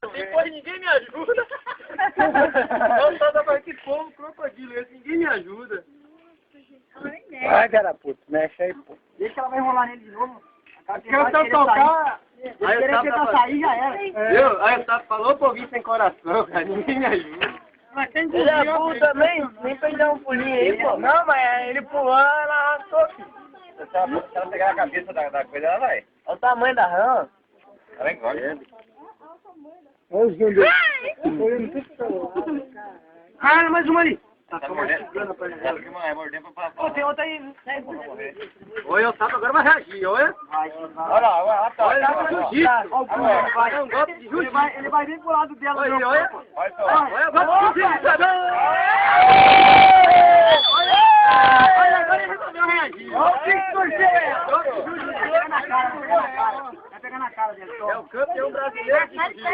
Depois ninguém me ajuda. Eu só tava aqui como crocodilo, ninguém me ajuda. Vai, cara, puto, mexe aí, pô. Deixa que ela vai enrolar nele de novo. Porque eu tava tocar. Aí eu tava sair já era. Viu? Aí o Sapo falou pra ouvir sem coração, cara. Ninguém me ajuda. Mas quem Ele é burro também, nem pra ele dar um pulinho aí, pô. Não, mas ele pulou, ela arrastou, filho. Se ela pegar a cabeça da coisa, ela vai. Olha o tamanho da rã. Ela engole. Olha os dois. Ah, mais uma ali. Tá mordendo pra morder pra passar. Ô, tem outra aí. Olha, o Sapo agora vai reagir, olha. Olha lá, olha lá. Olha, jiu-jitsu. Olha, um golpe de jiu-jitsu. Ele vai vir pro lado dela. Olha, olha. Olha só. Olha, golpe de jiu-jitsu. Olha, agora ele resolveu reagir. Olha o que torcer. Vai pegar na cara dele. É o campeão brasileiro de jiu-jitsu.